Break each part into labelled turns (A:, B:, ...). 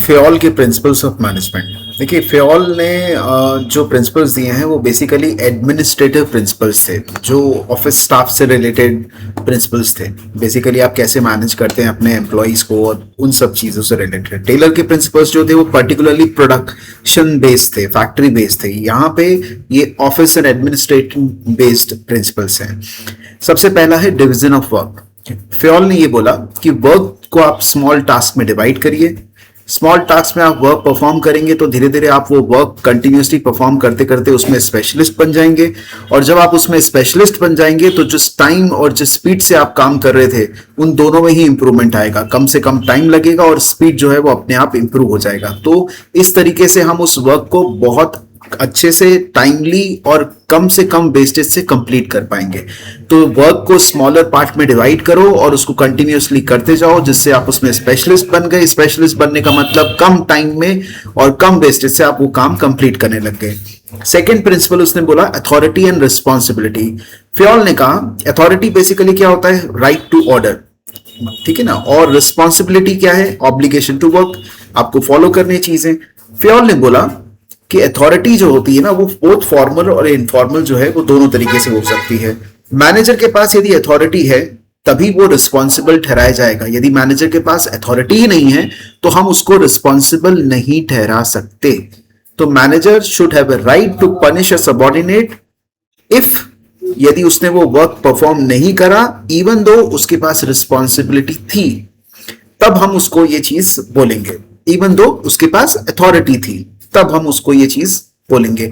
A: फेओल के principles of management. देखिए, फेओल ने जो प्रिंसिपल्स दिए हैं वो बेसिकली एडमिनिस्ट्रेटिव प्रिंसिपल्स थे, जो ऑफिस स्टाफ से रिलेटेड प्रिंसिपल्स थे। बेसिकली आप कैसे मैनेज करते हैं अपने एम्प्लॉयज को और उन सब चीज़ों से रिलेटेड। टेलर के प्रिंसिपल्स जो थे वो पर्टिकुलरली प्रोडक्शन बेस्ड थे, फैक्ट्री बेस्ड थे। यहाँ पे ये office and administrative based principles हैं। सबसे पहला है डिवीजन ऑफ वर्क। फेओल ने ये बोला कि वर्क को आप स्मॉल टास्क में डिवाइड करिए। स्मॉल टास्क में आप वर्क परफॉर्म करेंगे तो धीरे धीरे आप वो वर्क कंटिन्यूसली परफॉर्म करते करते उसमें स्पेशलिस्ट बन जाएंगे। और जब आप उसमें स्पेशलिस्ट बन जाएंगे तो जिस टाइम और जिस स्पीड से आप काम कर रहे थे उन दोनों में ही इंप्रूवमेंट आएगा। कम से कम टाइम लगेगा और स्पीड जो है वो अपने आप इंप्रूव हो जाएगा। तो इस तरीके से हम उस वर्क को बहुत अच्छे से, टाइमली और कम से कम वेस्टेज से कंप्लीट कर पाएंगे। तो वर्क को स्मॉलर पार्ट में डिवाइड करो और उसको कंटिन्यूअसली करते जाओ, जिससे आप उसमें स्पेशलिस्ट बन गए। स्पेशलिस्ट बनने का मतलब कम टाइम में और कम वेस्टेज से आप वो काम कंप्लीट करने लग गए। सेकेंड प्रिंसिपल उसने बोला अथॉरिटी एंड रिस्पॉन्सिबिलिटी। फेओल ने कहा अथॉरिटी बेसिकली क्या होता है, राइट टू ऑर्डर, ठीक है ना, और रिस्पॉन्सिबिलिटी क्या है, ऑब्लिगेशन टू वर्क, आपको फॉलो करनी चीजें। फेओल ने बोला कि अथॉरिटी जो होती है ना वो बोथ फॉर्मल और इनफॉर्मल जो है वो दोनों तरीके से हो सकती है। मैनेजर के पास यदि अथॉरिटी है तभी वो रिस्पॉन्सिबल ठहराया जाएगा। यदि मैनेजर के पास अथॉरिटी ही नहीं है तो हम उसको रिस्पॉन्सिबल नहीं ठहरा सकते। तो manager should have a right to punish a subordinate if, यदि उसने वो वर्क परफॉर्म नहीं करा इवन दो उसके पास रिस्पॉन्सिबिलिटी थी, तब हम उसको ये चीज बोलेंगे। इवन दो उसके पास अथॉरिटी थी तब हम उसको ये चीज बोलेंगे।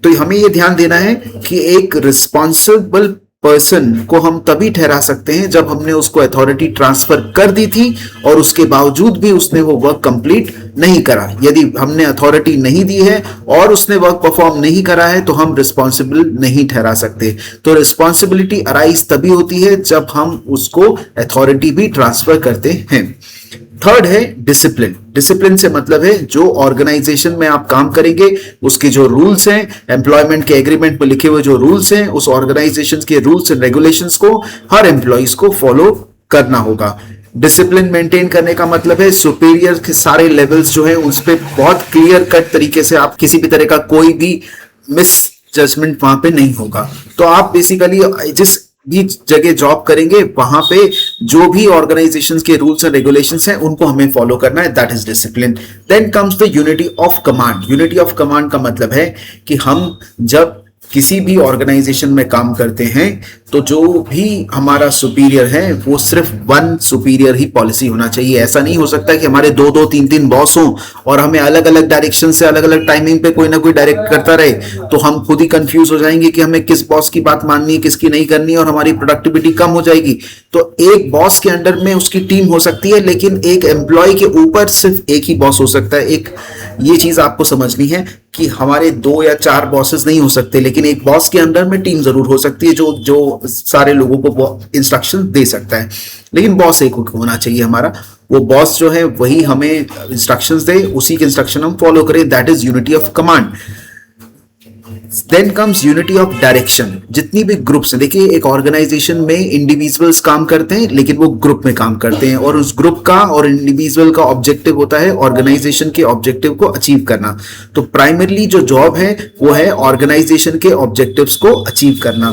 A: तो हमें ये ध्यान देना है कि एक रिस्पॉन्सिबल पर्सन को हम तभी ठहरा सकते हैं जब हमने उसको अथॉरिटी ट्रांसफर कर दी थी और उसके बावजूद भी उसने वो वर्क कंप्लीट नहीं करा। यदि हमने अथॉरिटी नहीं दी है और उसने वर्क परफॉर्म नहीं करा है तो हम रिस्पॉन्सिबल नहीं ठहरा सकते। तो रिस्पॉन्सिबिलिटी अराइज तभी होती है जब हम उसको अथॉरिटी भी ट्रांसफर करते हैं। थर्ड है डिसिप्लिन। डिसिप्लिन से मतलब है जो ऑर्गेनाइजेशन में आप काम करेंगे उसके जो रूल्स हैं, एम्प्लॉयमेंट के एग्रीमेंट में लिखे हुए जो रूल्स हैं, उस ऑर्गेनाइजेशन के रूल्स एंड रेगुलेशंस को हर एम्प्लॉइज को फॉलो करना होगा। डिसिप्लिन मेंटेन करने का मतलब है सुपीरियर के सारे लेवल्स जो है उस पर बहुत क्लियर कट तरीके से आप किसी भी तरह का कोई भी मिस जजमेंट वहां पे नहीं होगा। तो आप बेसिकली जिस भी जगह जॉब करेंगे वहां पे जो भी ऑर्गेनाइजेशंस के रूल्स एंड रेगुलेशंस हैं उनको हमें फॉलो करना है, that is discipline. Then comes the unity of command. Unity of command का मतलब है कि हम जब किसी भी ऑर्गेनाइजेशन में काम करते हैं तो जो भी हमारा सुपीरियर है वो सिर्फ वन सुपीरियर ही पॉलिसी होना चाहिए। ऐसा नहीं हो सकता कि हमारे दो दो तीन तीन बॉस हों और हमें अलग अलग डायरेक्शन से अलग अलग टाइमिंग पे कोई ना कोई डायरेक्ट करता रहे, तो हम खुद ही कंफ्यूज हो जाएंगे कि हमें किस बॉस की बात माननी है किसकी नहीं करनी है और हमारी प्रोडक्टिविटी कम हो जाएगी। तो एक बॉस के अंडर में उसकी टीम हो सकती है लेकिन एक एम्प्लॉय के ऊपर सिर्फ एक ही बॉस हो सकता है। एक ये चीज आपको समझनी है कि हमारे 2 या 4 बॉसेस नहीं हो सकते, लेकिन एक बॉस के अंडर में टीम जरूर हो सकती है जो सारे लोगों को इंस्ट्रक्शन दे सकता है। लेकिन बॉस एक होना चाहिए हमारा, वो बॉस जो है वही हमें इंस्ट्रक्शंस दे, उसी के इंस्ट्रक्शन हम फॉलो करें, that is unity of command. Then comes unity of direction. जितनी भी ग्रुप्स हैं, देखिए एक ऑर्गेनाइजेशन में इंडिविजुअल्स काम करते हैं लेकिन वो ग्रुप में काम करते हैं और उस ग्रुप का और इंडिविजुअल का ऑब्जेक्टिव होता है ऑर्गेनाइजेशन के ऑब्जेक्टिव को अचीव करना। तो प्राइमरली जो जॉब है वो है ऑर्गेनाइजेशन के ऑब्जेक्टिव्स को अचीव करना।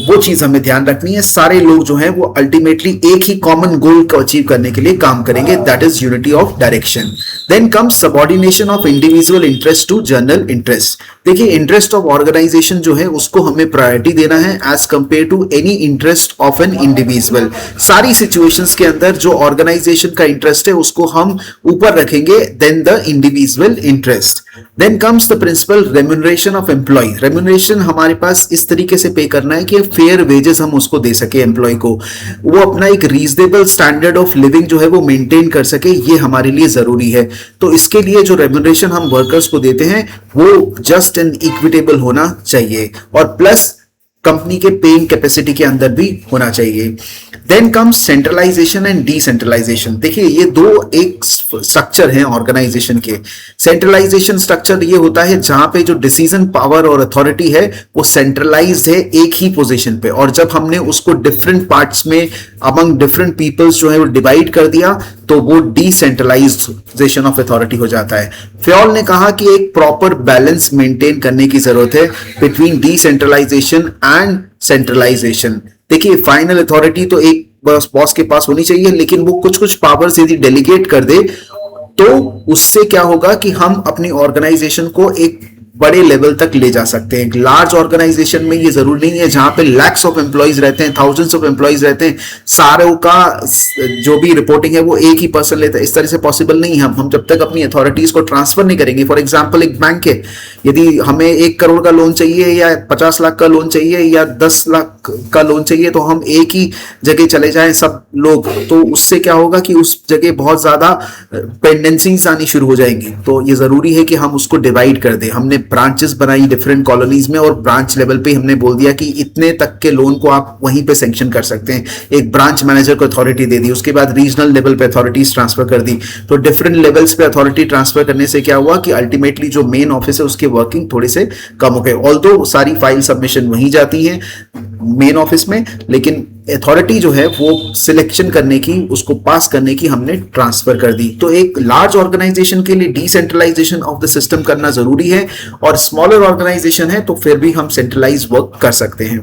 A: वो चीज हमें ध्यान रखनी है। सारे लोग जो है वो अल्टीमेटली एक ही कॉमन गोल को अचीव करने के लिए काम करेंगे, that is unity of direction. Then comes subordination of individual interest to general interest. देखिए इंटरेस्ट ऑफ ऑर्गेनाइजेशन जो है उसको हमें प्रायोरिटी देना है as compared to any interest of an individual. सारी सिचुएशंस के अंदर जो ऑर्गेनाइजेशन का इंटरेस्ट है उसको हम ऊपर रखेंगे then the individual interest. Then comes the principle remuneration of employ. Remuneration हमारे पास इस तरीके से पे करना है कि फेयर वेजेस हम उसको दे सके एम्प्लॉय को, वो अपना एक रीजनेबल स्टैंडर्ड ऑफ लिविंग जो है वो मेंटेन कर सके, ये हमारे लिए जरूरी है। तो इसके लिए जो रेम्यूनरेशन हम वर्कर्स को देते हैं वो जस्ट एंड इक्विटेबल होना चाहिए और प्लस कंपनी के पेइंग कैपेसिटी के अंदर भी होना चाहिए। Then comes centralisation and decentralisation. देखिए ये दो एक स्ट्रक्चर हैं ऑर्गेनाइजेशन के। सेंट्रलाइजेशन स्ट्रक्चर ये होता है जहां पे जो डिसीजन पावर और अथॉरिटी है वो सेंट्रलाइज्ड है एक ही पोजीशन पे, और जब हमने उसको डिफरेंट पार्ट्स में अमंग डिफरेंट पीपल्स जो है वो डिवाइड कर दिया तो वो डिसेंट्रलाइजेशन ऑफ अथॉरिटी हो जाता है। फ्योल ने कहा कि एक प्रॉपर बैलेंस मेंटेन करने की जरूरत है बिटवीन डिसेंट्रलाइजेशन एंड सेंट्रलाइजेशन। देखिए फाइनल अथॉरिटी तो एक बॉस के पास होनी चाहिए, लेकिन वो कुछ कुछ पावर्स यदि डेलीगेट कर दे तो उससे क्या होगा कि हम अपनी ऑर्गेनाइजेशन को एक बड़े लेवल तक ले जा सकते हैं। एक लार्ज ऑर्गेनाइजेशन में ये जरूरी नहीं है जहां पे लैक्स ऑफ एम्प्लॉइज रहते हैं, थाउजेंड्स ऑफ एम्प्लॉइज रहते हैं, सारों का जो भी रिपोर्टिंग है वो एक ही पर्सन लेता है, इस तरह से पॉसिबल नहीं है। हम जब तक अपनी अथॉरिटीज को ट्रांसफर नहीं करेंगे, फॉर एग्जांपल एक बैंक है, यदि हमें 1 करोड़ का लोन चाहिए या 50 लाख का लोन चाहिए या 10 लाख का लोन चाहिए, तो हम एक ही जगह चले जाएं सब लोग, तो उससे क्या होगा कि उस जगह बहुत ज्यादा पेंडेंसीज आनी शुरू हो जाएंगी। तो ये जरूरी है कि हम उसको डिवाइड कर दें। हमने ब्रांचेस बनाई डिफरेंट कॉलोनीज में और ब्रांच लेवल पे हमने बोल दिया कि इतने तक के लोन को आप वहीं पे सैंक्शन कर सकते हैं। एक ब्रांच मैनेजर को अथॉरिटी दे दी, उसके बाद रीजनल लेवल पे अथॉरिटीज ट्रांसफर कर दी। तो डिफरेंट लेवल्स पे अथॉरिटी ट्रांसफर करने से क्या हुआ कि अल्टीमेटली जो मेन ऑफिस है उसके वर्किंग थोड़े से कम हो गए। ऑल्दो सारी फाइल सबमिशन वहीं जाती है मेन ऑफिस में, लेकिन अथॉरिटी जो है वो सिलेक्शन करने की, उसको पास करने की हमने ट्रांसफर कर दी। तो एक लार्ज ऑर्गेनाइजेशन के लिए डिसेंट्रलाइजेशन ऑफ द सिस्टम करना जरूरी है, और स्मॉलर ऑर्गेनाइजेशन है तो फिर भी हम सेंट्रलाइज वर्क कर सकते हैं।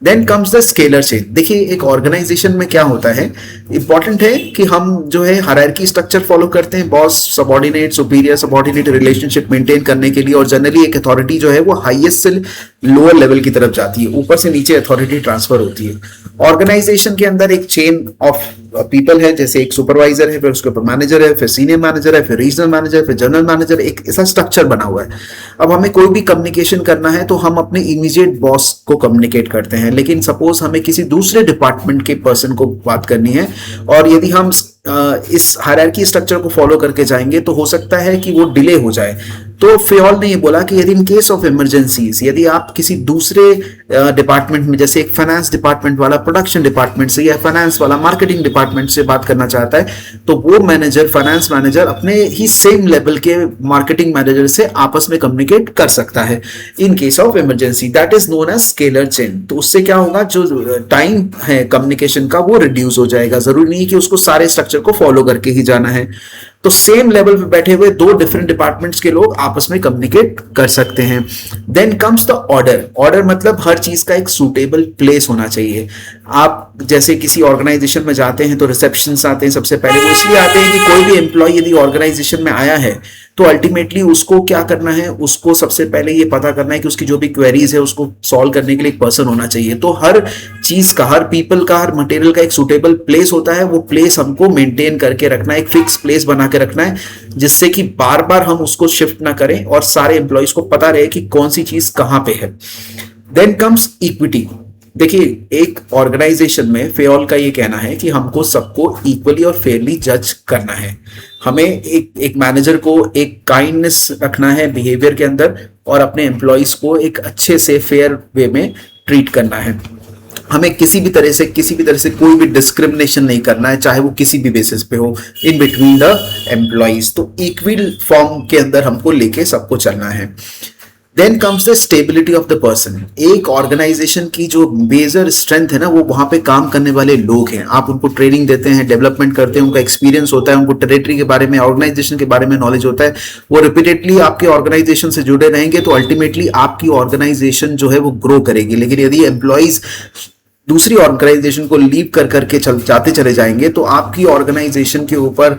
A: Then comes the scalar chain. देखिए एक ऑर्गेनाइजेशन में क्या होता है, इंपॉर्टेंट है कि हम जो है हायरार्की स्ट्रक्चर फॉलो करते हैं, boss subordinate superior subordinate relationship maintain करने के लिए, और जनरली एक अथॉरिटी जो है वो हाईएस्ट से लोअर लेवल की तरफ जाती है, ऊपर से नीचे अथॉरिटी ट्रांसफर होती है। ऑर्गेनाइजेशन के अंदर एक चेन ऑफ पीपल है, जैसे एक सुपरवाइजर है, फिर उसके ऊपर मैनेजर है, फिर सीनियर मैनेजर है, फिर रीजनल मैनेजर, फिर जनरल मैनेजर, एक ऐसा स्ट्रक्चर बना हुआ है। अब हमें कोई भी कम्युनिकेशन करना है तो हम अपने इमीडिएट बॉस को कम्युनिकेट करते हैं, लेकिन सपोज हमें किसी दूसरे डिपार्टमेंट के पर्सन को बात करनी है, और यदि हम इस हायरार्की स्ट्रक्चर को फॉलो करके जाएंगे तो हो सकता है कि वो डिले हो जाए। तो फ्योल ने ये बोला कि यदि इन केस ऑफ इमरजेंसीज, यदि आप किसी दूसरे डिपार्टमेंट में, जैसे एक फाइनेंस डिपार्टमेंट वाला प्रोडक्शन डिपार्टमेंट से या फाइनेंस वाला मार्केटिंग डिपार्टमेंट से बात करना चाहता है, तो वो मैनेजर, फाइनेंस मैनेजर अपने ही सेम लेवल के मार्केटिंग मैनेजर से आपस में कम्युनिकेट कर सकता है in case of emergency. That is known as scalar chain. तो उससे क्या होगा, जो टाइम है कम्युनिकेशन का वो रिड्यूस हो जाएगा। जरूरी नहीं कि उसको सारे स्ट्रक्चर को फॉलो करके ही जाना है। तो सेम लेवल पे बैठे हुए दो डिफरेंट डिपार्टमेंट्स के लोग आपस में कम्युनिकेट कर सकते हैं। Then comes the order. Order मतलब हर चीज का एक सूटेबल प्लेस होना चाहिए। आप जैसे किसी ऑर्गेनाइजेशन में जाते हैं तो रिसेप्शनिस्ट आते हैं सबसे पहले, वो इसलिए आते हैं कि कोई भी एम्प्लॉय यदि ऑर्गेनाइजेशन में आया है तो अल्टीमेटली उसको क्या करना है, उसको सबसे पहले ये पता करना है कि उसकी जो भी क्वेरीज है उसको सॉल्व करने के लिए एक पर्सन होना चाहिए। तो हर चीज का, हर पीपल का, हर मटेरियल का एक सूटेबल प्लेस होता है। वो प्लेस हमको मेंटेन करके रखना है, एक फिक्स प्लेस बना के रखना है, जिससे कि बार बार हम उसको शिफ्ट ना करें और सारे एम्प्लॉयज को पता रहे कि कौन सी चीज कहां पे है। Then comes equity. देखिए एक ऑर्गेनाइजेशन में फेयोल का ये कहना है कि हमको सबको इक्वली और फेयरली जज करना है। हमें एक मैनेजर को एक काइंडनेस रखना है बिहेवियर के अंदर, और अपने एम्प्लॉयज को एक अच्छे से फेयर वे में ट्रीट करना है। हमें किसी भी तरह से कोई भी डिस्क्रिमिनेशन नहीं करना है, चाहे वो किसी भी बेसिस पे हो, इन बिटवीन द एम्प्लॉयज। तो इक्वल फॉर्म के अंदर हमको लेके सबको चलना है। Then comes the stability of the person. एक ऑर्गेनाइजेशन की जो मेजर स्ट्रेंथ है ना, वो वहां पे काम करने वाले लोग हैं। आप उनको ट्रेनिंग देते हैं, डेवलपमेंट करते हैं, उनका एक्सपीरियंस होता है, उनको टेरिटरी के बारे में, ऑर्गेनाइजेशन के बारे में नॉलेज होता है। वो रिपीटेडली आपके ऑर्गेनाइजेशन से जुड़े रहेंगे तो अल्टीमेटली आपकी ऑर्गेनाइजेशन जो है वो ग्रो करेगी। लेकिन यदि एम्प्लॉइज दूसरी ऑर्गेनाइजेशन को लीव कर करके जाते चले जाएंगे तो आपकी ऑर्गेनाइजेशन के ऊपर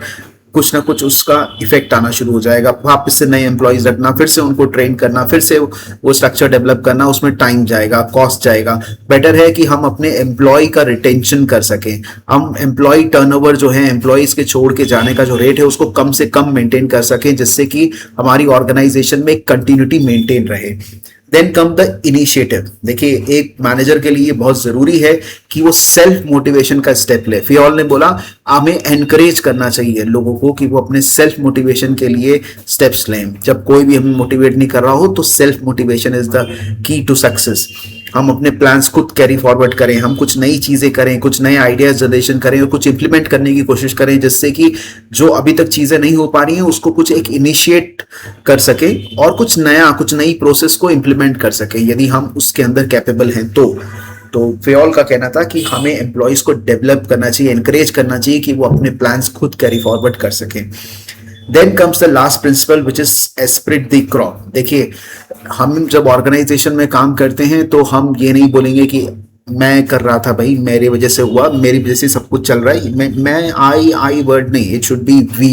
A: कुछ ना कुछ उसका इफेक्ट आना शुरू हो जाएगा। वापस से नए एम्प्लॉयज रखना, फिर से उनको ट्रेन करना, फिर से वो स्ट्रक्चर डेवलप करना, उसमें टाइम जाएगा, कॉस्ट जाएगा। बेटर है कि हम अपने एम्प्लॉय का रिटेंशन कर सकें। हम एम्प्लॉय टर्नओवर जो है, एम्प्लॉयज के छोड़ के जाने का जो रेट है उसको कम से कम मेंटेन कर सकें, जिससे कि हमारी ऑर्गेनाइजेशन में कंटिन्यूटी मेंटेन रहे। Then come the initiative. देखिए एक मैनेजर के लिए बहुत जरूरी है कि वो सेल्फ मोटिवेशन का स्टेप ले। फियोल ने बोला हमें एनकरेज करना चाहिए लोगों को कि वो अपने सेल्फ मोटिवेशन के लिए स्टेप्स लें। जब कोई भी हमें मोटिवेट नहीं कर रहा हो तो self motivation is the key to success. हम अपने प्लान्स खुद कैरी फॉरवर्ड करें, हम कुछ नई चीजें करें, कुछ नए आइडियाज जनरेशन करें और कुछ इंप्लीमेंट करने की कोशिश करें, जिससे कि जो अभी तक चीजें नहीं हो पा रही हैं उसको कुछ एक इनिशिएट कर सके और कुछ नया, कुछ नई प्रोसेस को इंप्लीमेंट कर सके, यदि हम उसके अंदर कैपेबल हैं तो। तो फेओल का कहना था कि हमें एम्प्लॉयज को डेवलप करना चाहिए, एनकरेज करना चाहिए कि वो अपने प्लान्स खुद कैरी फॉरवर्ड कर सकें। Then comes the last principle which is esprit de corps. देखिए, हम जब ऑर्गेनाइजेशन में काम करते हैं तो हम ये नहीं बोलेंगे कि मैं कर रहा था भाई, मेरी वजह से हुआ, मेरी वजह से सब कुछ चल रहा है, मैं आई वर्ड नहीं, it should be we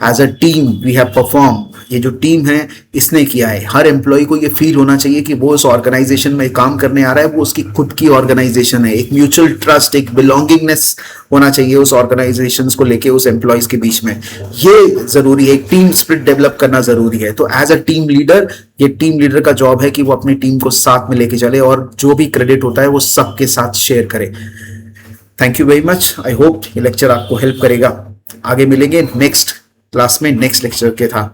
A: as a team we have perform. ये जो टीम है इसने किया है। हर एम्प्लॉय को ये फील होना चाहिए कि वो उस ऑर्गेनाइजेशन में काम करने आ रहा है, वो उसकी खुद की ऑर्गेनाइजेशन है। एक म्यूचुअल ट्रस्ट, एक बिलोंगिंगनेस होना चाहिए उस ऑर्गेनाइजेशंस को लेके उस एम्प्लॉयज के बीच में। ये जरूरी है, एक टीम स्पिरिट डेवलप करना जरूरी है। तो एज अ टीम लीडर, ये टीम लीडर का जॉब है कि वो अपनी टीम को साथ में लेके चले और जो भी क्रेडिट होता है वो सबके साथ शेयर करे। Thank you very much. I hope ये लेक्चर आपको हेल्प करेगा। आगे मिलेंगे नेक्स्ट क्लास में, नेक्स्ट लेक्चर के था।